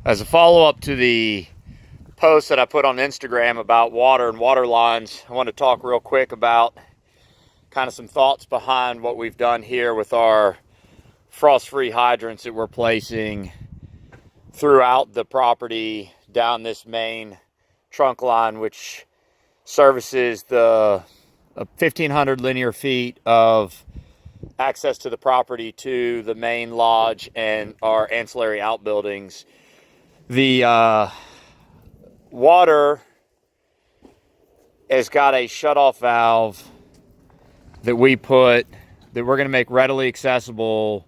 As a follow-up to the post that I put on Instagram about water and water lines, I want to talk real quick about kind of some thoughts behind what we've done here with our frost-free hydrants that we're placing throughout the property down this main trunk line, which services the 1,500 linear feet of access to the property to the main lodge and our ancillary outbuildings. The water has got a shutoff valve that we're going to make readily accessible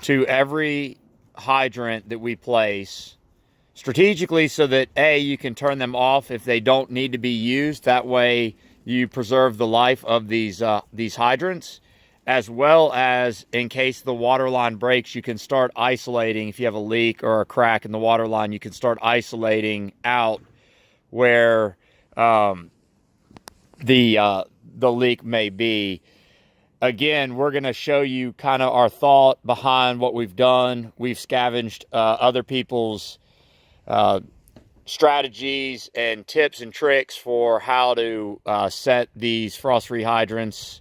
to every hydrant that we place strategically, so that you can turn them off if they don't need to be used. That way you preserve the life of these hydrants, as well as in case the water line breaks, you can start isolating. If you have a leak or a crack in the water line, you can start isolating out where the leak may be. Again, we're going to show you kind of our thought behind what we've done. We've scavenged other people's strategies and tips and tricks for how to set these frost-free hydrants,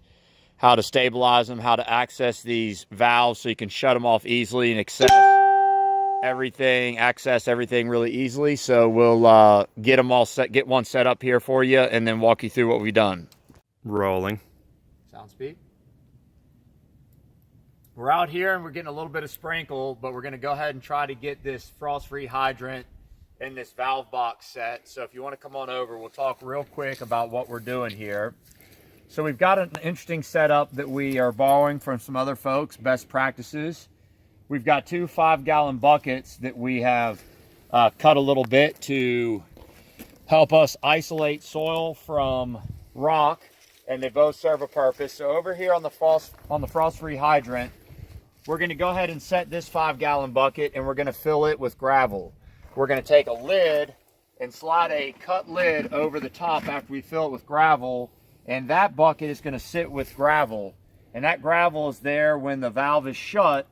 how to stabilize them, how to access these valves so you can shut them off easily and access everything really easily. So we'll get one set up here for you and then walk you through what we've done. Rolling. Sound speed. We're out here and we're getting a little bit of sprinkle, but we're going to go ahead and try to get this frost-free hydrant in this valve box set. So if you want to come on over, we'll talk real quick about what we're doing here. So we've got an interesting setup that we are borrowing from some other folks, best practices. We've got two 5-gallon buckets that we have cut a little bit to help us isolate soil from rock, and they both serve a purpose. So over here on the frost-free hydrant, we're going to go ahead and set this 5-gallon bucket, and we're going to fill it with gravel. We're going to take a lid and slide a cut lid over the top after we fill it with gravel, and that bucket is going to sit with gravel. And that gravel is there when the valve is shut.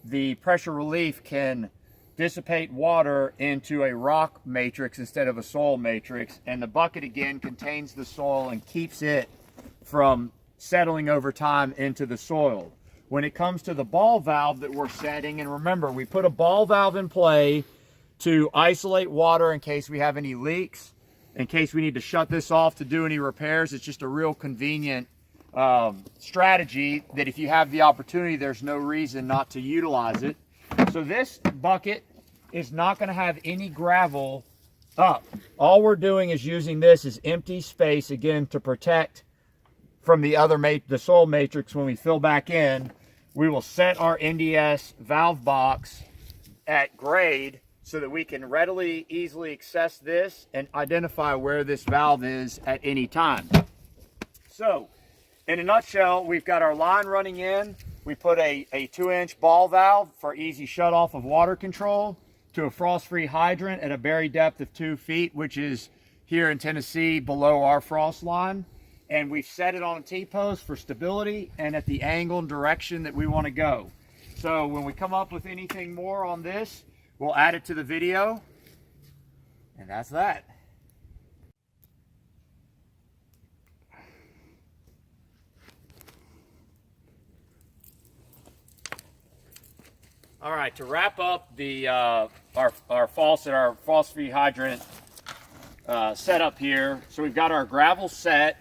The pressure relief can dissipate water into a rock matrix instead of a soil matrix, and the bucket again contains the soil and keeps it from settling over time into the soil. When it comes to the ball valve that we're setting, and remember, we put a ball valve in play to isolate water in case we have any leaks, in case we need to shut this off to do any repairs. It's just a real convenient strategy that if you have the opportunity, there's no reason not to utilize it. So this bucket is not going to have any gravel up. All we're doing is using this as empty space, again, to protect from the soil matrix. When we fill back in, we will set our NDS valve box at grade so that we can easily access this and identify where this valve is at any time. So, in a nutshell, we've got our line running in. We put a 2-inch ball valve for easy shutoff of water control to a frost-free hydrant at a buried depth of 2 feet, which is here in Tennessee below our frost line. And we've set it on a T-post for stability and at the angle and direction that we want to go. So when we come up with anything more on this, we'll add it to the video. And that's that. All right, to wrap up the our frost-free hydrant setup here. So we've got our gravel set.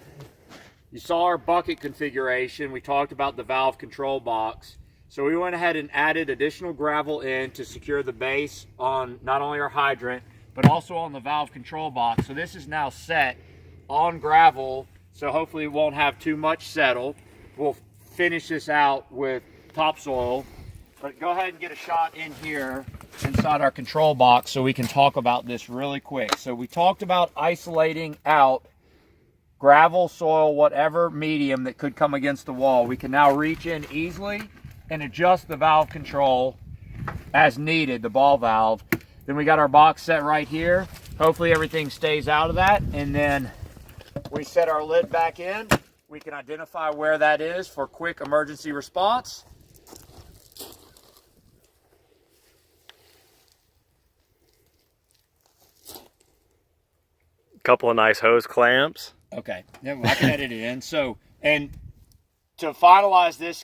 You saw our bucket configuration. We talked about the valve control box. So we went ahead and added additional gravel in to secure the base on not only our hydrant, but also on the valve control box. So this is now set on gravel, so hopefully it won't have too much settle. We'll finish this out with topsoil. But go ahead and get a shot in here inside our control box so we can talk about this really quick. So we talked about isolating out gravel, soil, whatever medium that could come against the wall. We can now reach in easily and adjust the valve control as needed, the ball valve. Then we got our box set right here. Hopefully everything stays out of that. And then we set our lid back in. We can identify where that is for quick emergency response. couple of nice hose clamps. Okay, yeah, well, I can edit it in. So, and to finalize this,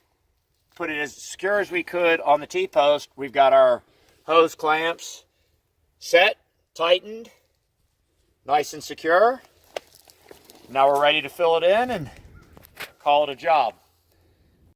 put it as secure as we could on the T-post, we've got our hose clamps set, tightened, nice and secure. Now we're ready to fill it in and call it a job.